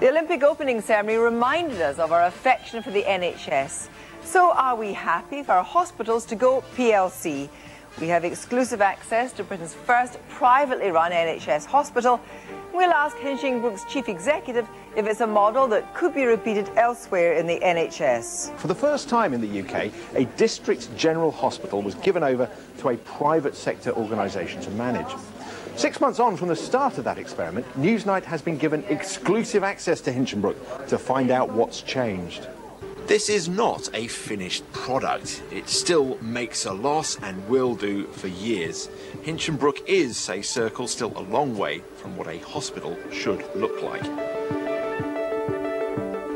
The Olympic opening ceremony reminded us of our affection for the NHS. So are we happy for our hospitals to go PLC? We have exclusive access to Britain's first privately run NHS hospital. We'll ask Hinchingbrooke's chief executive if it's a model that could be repeated elsewhere in the NHS. For the first time in the UK, a district general hospital was given over to a private sector organisation to manage. 6 months on from the start of that experiment, Newsnight has been given exclusive access to Hinchingbrooke to find out what's changed. This is not a finished product. It still makes a loss and will do for years. Hinchingbrooke is, say Circle, still a long way from what a hospital should look like.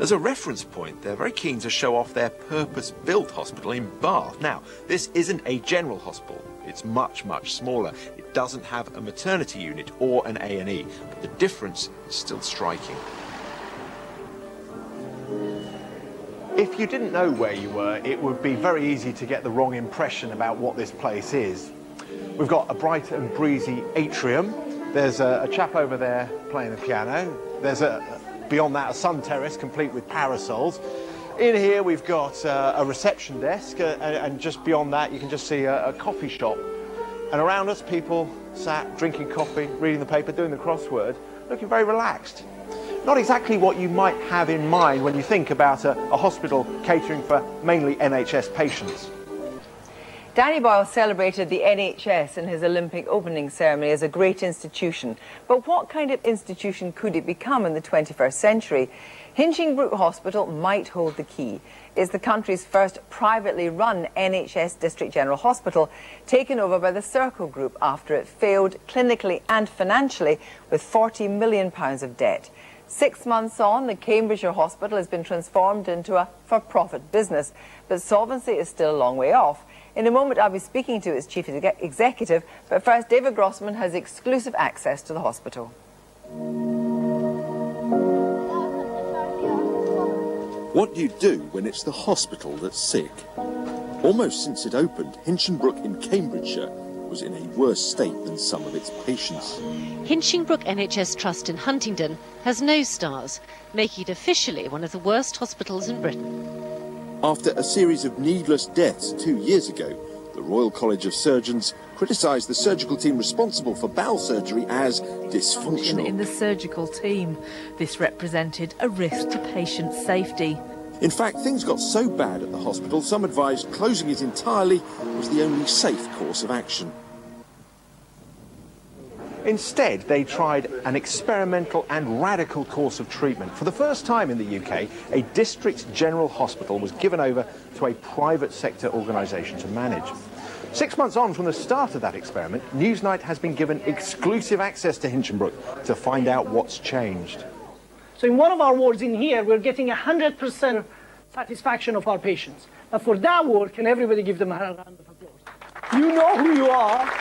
As a reference point, they're very keen to show off their purpose-built hospital in Bath. Now, this isn't a general hospital. It's much, much smaller. It doesn't have a maternity unit or an A&E, but the difference is still striking. If you didn't know where you were, it would be very easy to get the wrong impression about what this place is. We've got a bright and breezy atrium. There's a chap over there playing the piano. There's beyond that, a sun terrace complete with parasols. In here we've got a reception desk, and just beyond that you can just see a coffee shop. And around us people sat drinking coffee, reading the paper, doing the crossword, looking very relaxed. Not exactly what you might have in mind when you think about a hospital catering for mainly NHS patients. Danny Boyle celebrated the NHS in his Olympic opening ceremony as a great institution. But what kind of institution could it become in the 21st century? Hinchingbrooke Hospital might hold the key. It's the country's first privately run NHS District General Hospital, taken over by the Circle Group after it failed clinically and financially with £40 million of debt. 6 months on, the Cambridgeshire Hospital has been transformed into a for-profit business, but solvency is still a long way off. In a moment, I'll be speaking to its chief executive, but first, David Grossman has exclusive access to the hospital. What do you do when it's the hospital that's sick? Almost since it opened, Hinchingbrooke in Cambridgeshire was in a worse state than some of its patients. Hinchingbrooke NHS Trust in Huntingdon has no stars, making it officially one of the worst hospitals in Britain. After a series of needless deaths 2 years ago, the Royal College of Surgeons criticised the surgical team responsible for bowel surgery as dysfunctional. In the surgical team, this represented a risk to patient safety. In fact, things got so bad at the hospital, some advised closing it entirely was the only safe course of action. Instead, they tried an experimental and radical course of treatment. For the first time in the UK, a district general hospital was given over to a private sector organisation to manage. 6 months on from the start of that experiment, Newsnight has been given exclusive access to Hinchingbrooke to find out what's changed. So in one of our wards in here, we're getting 100% satisfaction of our patients. But for that ward, can everybody give them a round of applause? You know who you are.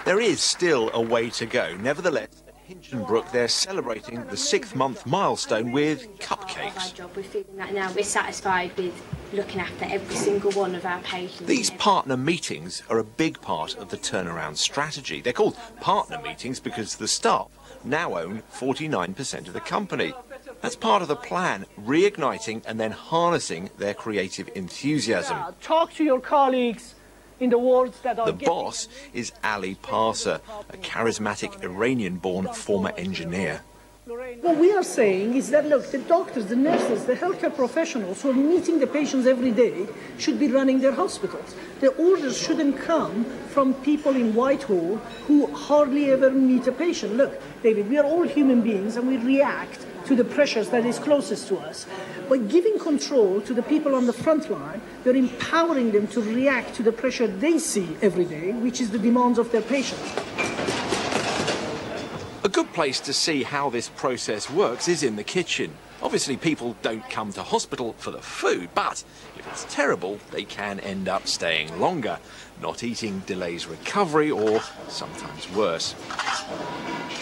There is still a way to go. Nevertheless, at Hinchingbrooke, they're celebrating the 6-month milestone with cupcakes. Our job, we're feeling that now. We're satisfied with looking after every single one of our patients. These partner meetings are a big part of the turnaround strategy. They're called partner meetings because the staff now own 49% of the company. That's part of the plan, reigniting and then harnessing their creative enthusiasm. Yeah, talk to your colleagues in the wards that are... The boss is Ali Parsa, a charismatic Iranian-born former engineer. What we are saying is that, look, the doctors, the nurses, the healthcare professionals who are meeting the patients every day should be running their hospitals. The orders shouldn't come from people in Whitehall who hardly ever meet a patient. Look, David, we are all human beings and we react to the pressures that is closest to us. By giving control to the people on the front line, we're empowering them to react to the pressure they see every day, which is the demands of their patients. A good place to see how this process works is in the kitchen. Obviously, people don't come to hospital for the food, but if it's terrible, they can end up staying longer. Not eating delays recovery, or sometimes worse.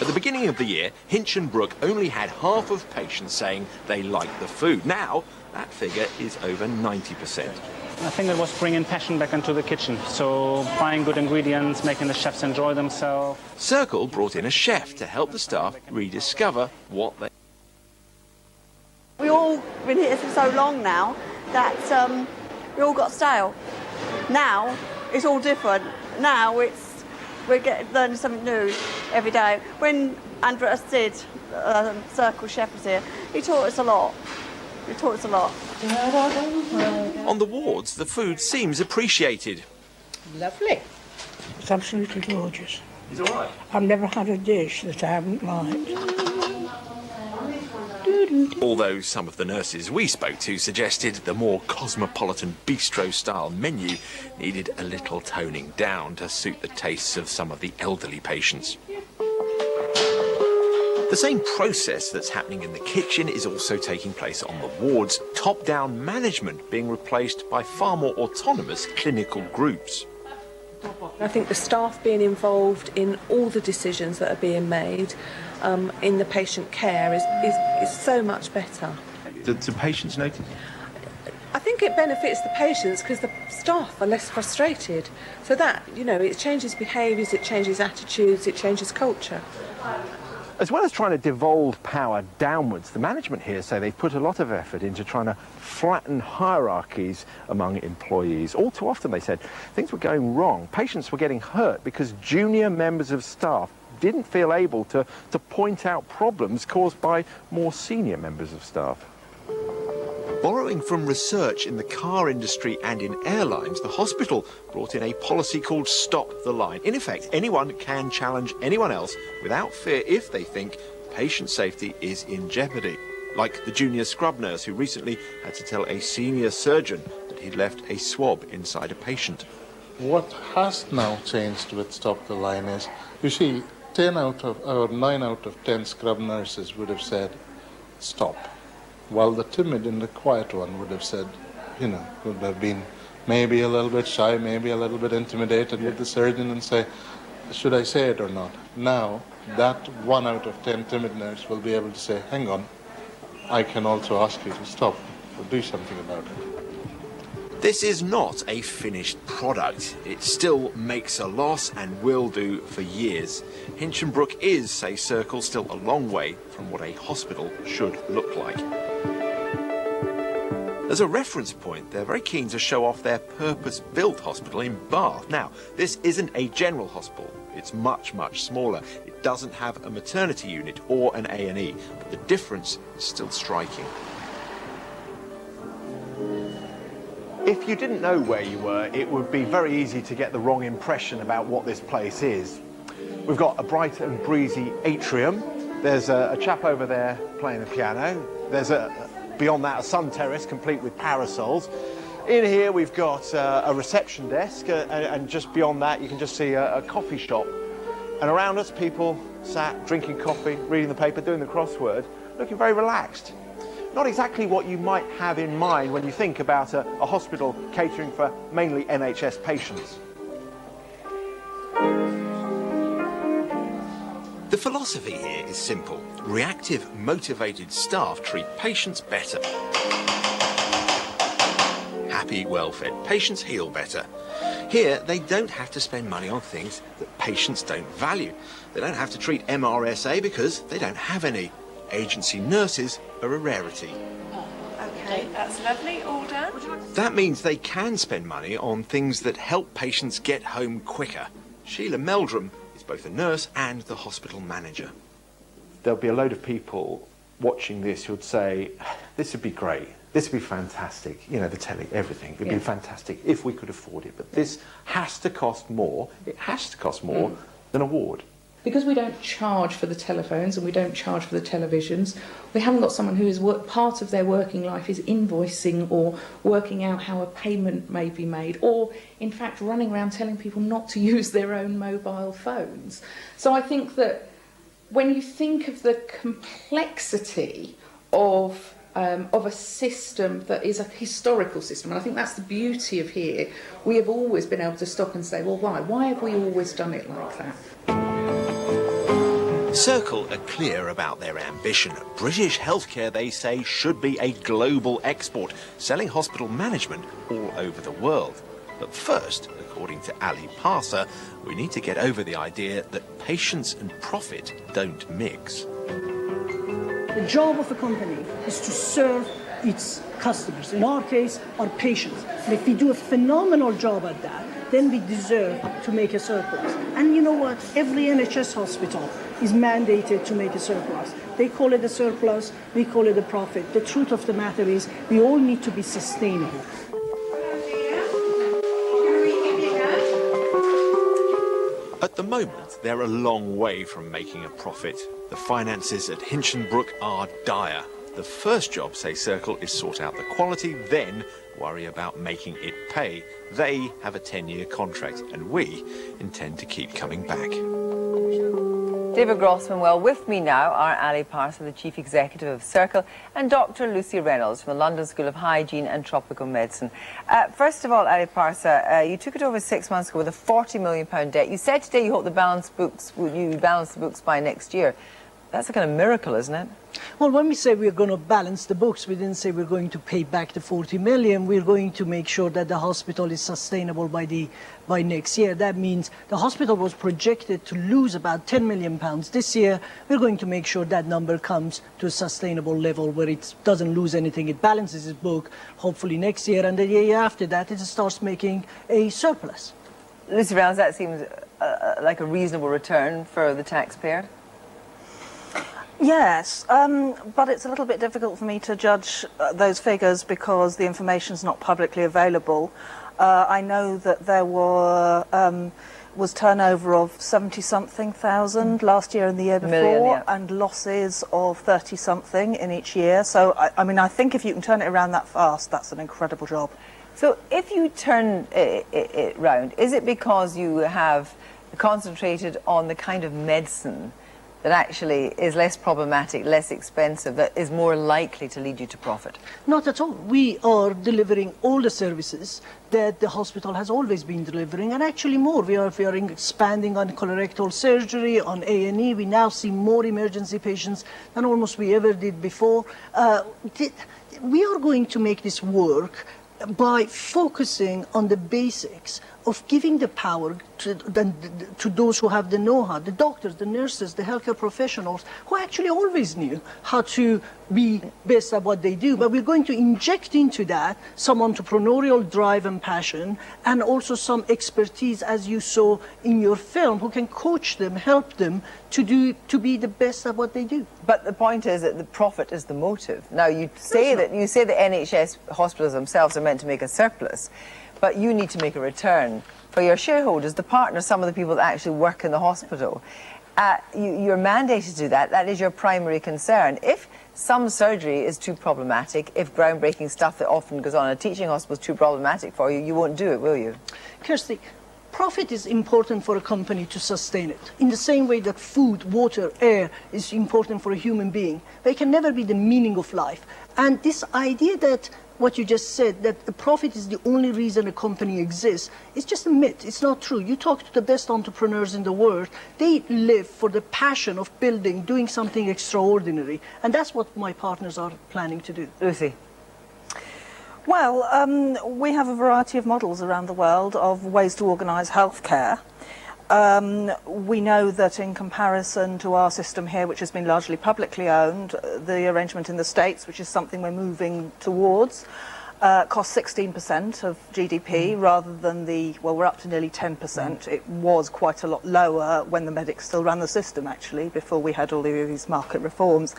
At the beginning of the year, Hinchingbrooke only had half of patients saying they liked the food. Now, that figure is over 90%. I think it was bringing passion back into the kitchen. So buying good ingredients, making the chefs enjoy themselves. Circle brought in a chef to help the staff rediscover what they... all been here for so long now that we all got stale. Now it's all different. Now we're learning something new every day. When Andreas did Circle Chef was here, he taught us a lot. On the wards, the food seems appreciated. Lovely. It's absolutely gorgeous. It's all right. I've never had a dish that I haven't liked. Although some of the nurses we spoke to suggested the more cosmopolitan bistro-style menu needed a little toning down to suit the tastes of some of the elderly patients. The same process that's happening in the kitchen is also taking place on the wards, top-down management being replaced by far more autonomous clinical groups. I think the staff being involved in all the decisions that are being made in the patient care is so much better. Do patients notice? I think it benefits the patients because the staff are less frustrated. So that, it changes behaviours, it changes attitudes, it changes culture. As well as trying to devolve power downwards, the management here say they've put a lot of effort into trying to flatten hierarchies among employees. All too often, they said, things were going wrong. Patients were getting hurt because junior members of staff didn't feel able to point out problems caused by more senior members of staff. Borrowing from research in the car industry and in airlines, the hospital brought in a policy called Stop the Line. In effect, anyone can challenge anyone else without fear if they think patient safety is in jeopardy. Like the junior scrub nurse who recently had to tell a senior surgeon that he'd left a swab inside a patient. What has now changed with Stop the Line is, you see, 9 out of 10 scrub nurses would have said, stop. While the timid and the quiet one would have said, would have been maybe a little bit shy, maybe a little bit intimidated with the surgeon and say, should I say it or not? Now, that 1 out of 10 timid nurse will be able to say, hang on, I can also ask you to stop or do something about it. This is not a finished product. It still makes a loss and will do for years. Hinchingbrooke is, say Circle, still a long way from what a hospital should look like. As a reference point, they're very keen to show off their purpose-built hospital in Bath. Now, this isn't a general hospital. It's much, much smaller. It doesn't have a maternity unit or an A&E, but the difference is still striking. If you didn't know where you were, it would be very easy to get the wrong impression about what this place is. We've got a bright and breezy atrium. There's a chap over there playing the piano. There's beyond that, a sun terrace complete with parasols. In here we've got a reception desk, and just beyond that you can just see a coffee shop. And around us, people sat drinking coffee, reading the paper, doing the crossword, looking very relaxed. Not exactly what you might have in mind when you think about a hospital catering for mainly NHS patients. The philosophy here is simple. Reactive, motivated staff treat patients better. Happy, well-fed patients heal better. Here, they don't have to spend money on things that patients don't value. They don't have to treat MRSA because they don't have any. Agency nurses are a rarity. Okay, that's lovely, all done. That means they can spend money on things that help patients get home quicker. Sheila Meldrum is both a nurse and the hospital manager. There'll be a load of people watching this who'd say, this would be great, this would be fantastic, the telly, everything, it'd be fantastic if we could afford it, but this has to cost more, it has to cost more than a ward. Because we don't charge for the telephones and we don't charge for the televisions, we haven't got someone who is part of their working life is invoicing or working out how a payment may be made, or in fact running around telling people not to use their own mobile phones. So I think that when you think of the complexity of a system that is a historical system, and I think that's the beauty of here, we have always been able to stop and say, well, why? Why have we always done it like that? Circle are clear about their ambition. British healthcare, they say, should be a global export, selling hospital management all over the world. But first, according to Ali Parser, we need to get over the idea that patients and profit don't mix. The job of a company is to serve its customers, in our case, our patients. And if we do a phenomenal job at that, then we deserve to make a surplus. And you know what? Every NHS hospital is mandated to make a surplus. They call it a surplus, we call it a profit. The truth of the matter is we all need to be sustainable. At the moment, they're a long way from making a profit. The finances at Hinchingbrooke are dire. The first job, say Circle, is sort out the quality, then worry about making it pay. They have a 10-year contract, and we intend to keep coming back. David Grossman. Well, with me now are Ali Parsa, the Chief Executive of Circle, and Dr. Lucy Reynolds from the London School of Hygiene and Tropical Medicine. First of all, Ali Parsa, you took it over 6 months ago with a £40 million debt. You said today you hope you balance the books by next year. That's a kind of miracle, isn't it? Well, when we say we're going to balance the books, we didn't say we're going to pay back the 40 million. We're going to make sure that the hospital is sustainable by next year. That means the hospital was projected to lose about £10 million this year. We're going to make sure that number comes to a sustainable level where it doesn't lose anything. It balances its book, hopefully next year, and the year after that it starts making a surplus. Lucy Reynolds, that seems like a reasonable return for the taxpayer. Yes, but it's a little bit difficult for me to judge those figures because the information's not publicly available. I know that there was turnover of 70-something thousand last year and the year before, million, yeah. and losses of 30-something in each year. So, I mean, I think if you can turn it around that fast, that's an incredible job. So if you turn it round, is it because you have concentrated on the kind of medicine that actually is less problematic, less expensive, that is more likely to lead you to profit? Not at all. We are delivering all the services that the hospital has always been delivering, and actually more. We are expanding on colorectal surgery, on A&E. We now see more emergency patients than almost we ever did before. We are going to make this work by focusing on the basics of giving the power to those who have the know-how, the doctors, the nurses, the healthcare professionals, who actually always knew how to be best at what they do. But we're going to inject into that some entrepreneurial drive and passion, and also some expertise, as you saw in your film, who can coach them, help them to be the best at what they do. But the point is that the profit is the motive. Now, you say that NHS hospitals themselves are meant to make a surplus, but you need to make a return for your shareholders, the partners, some of the people that actually work in the hospital. You're mandated to do that. That is your primary concern. If some surgery is too problematic, if groundbreaking stuff that often goes on in a teaching hospital is too problematic for you, you won't do it, will you? Kirsty, profit is important for a company to sustain it. In the same way that food, water, air is important for a human being. But it can never be the meaning of life. And this idea that what you just said, that the profit is the only reason a company exists, is just a myth. It's not true. You talk to the best entrepreneurs in the world, they live for the passion of building, doing something extraordinary. And that's what my partners are planning to do. Lucy? Well, we have a variety of models around the world of ways to organise healthcare. We know that in comparison to our system here, which has been largely publicly owned, the arrangement in the States, which is something we're moving towards, costs 16% of GDP rather than we're up to nearly 10%. It was quite a lot lower when the medics still ran the system, actually, before we had all these market reforms.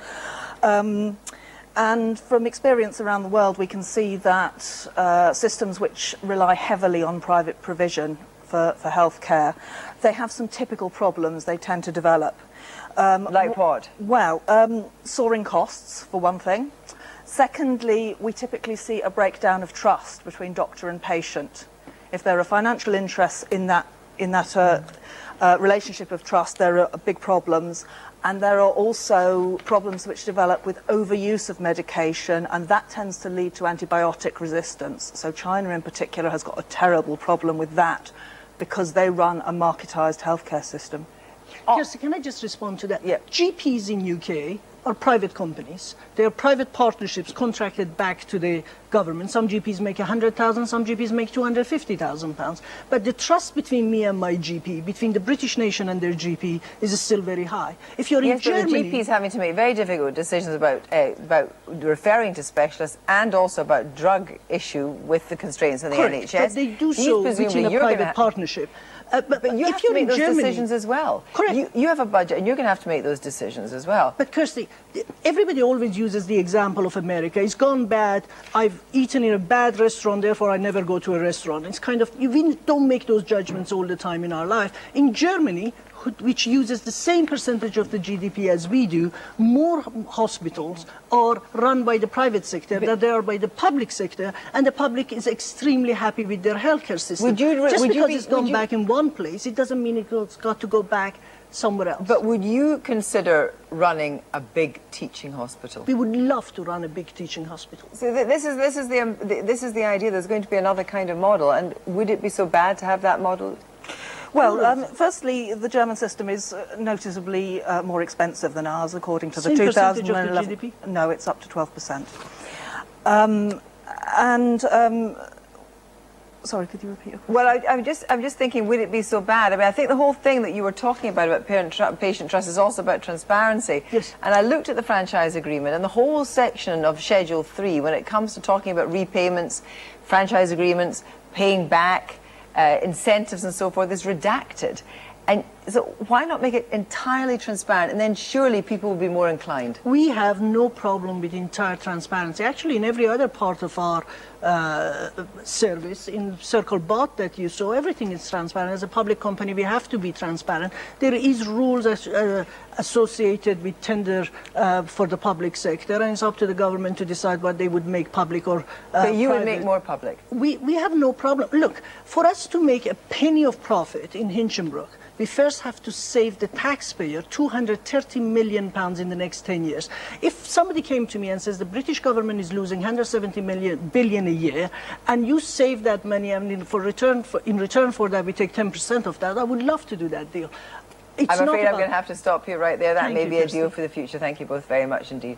And from experience around the world, we can see that systems which rely heavily on private provision for healthcare, they have some typical problems they tend to develop. Like what? Well, soaring costs, for one thing. Secondly, we typically see a breakdown of trust between doctor and patient. If there are financial interests in that relationship of trust, there are big problems. And there are also problems which develop with overuse of medication, and that tends to lead to antibiotic resistance. So China in particular has got a terrible problem with that because they run a marketised healthcare system. Kirsty, can I just respond to that? Yeah. GPs in UK are private companies. They are private partnerships contracted back to the government. Some GPs make 100,000, some GPs make 250,000 pounds. But the trust between me and my GP, between the British nation and their GP, is still very high. If you're in Germany, but the GP is having to make very difficult decisions about referring to specialists and also about drug issue with the constraints on the correct, NHS. but they do so between a private partnership. But you have to make those decisions as well. Correct. You have a budget and you're going to have to make those decisions as well. But Kirsty, everybody always uses the example of America. It's gone bad. I've eaten in a bad restaurant, therefore I never go to a restaurant. It's kind of, we don't make those judgments all the time in our life. In Germany, which uses the same percentage of the GDP as we do, more hospitals are run by the private sector than they are by the public sector, and the public is extremely happy with their healthcare system. Just because it's gone back in one place, it doesn't mean it's got to go back somewhere else. But would you consider running a big teaching hospital? We would love to run a big teaching hospital. So this is the idea. There's going to be another kind of model, and would it be so bad to have that model? Well, firstly, the German system is noticeably more expensive than ours, according to the Same 2011. percentage of the GDP? No, it's up to 12%. Sorry, could you repeat your question? Well, I'm just thinking, would it be so bad? I mean, I think the whole thing that you were talking about patient trust is also about transparency. Yes. And I looked at the franchise agreement, and the whole section of Schedule 3, when it comes to talking about repayments, franchise agreements, paying back, incentives and so forth, is redacted. And so why not make it entirely transparent, and then surely people will be more inclined? We have no problem with entire transparency. Actually, in every other part of our service, in Circle Bot that you saw, everything is transparent. As a public company, we have to be transparent. There is rules associated with tender for the public sector, and it's up to the government to decide what they would make public or But you private. would make more public? We have no problem. Look, for us to make a penny of profit in Hinchingbrooke, we first have to save the taxpayer £230 million in the next 10 years. If somebody came to me and says the British government is losing £170 billion a year, and you save that money, and in return for that we take 10% of that, I would love to do that deal. I'm afraid I'm going to have to stop you right there. That may be a Kirsty. deal for the future. Thank you both very much indeed.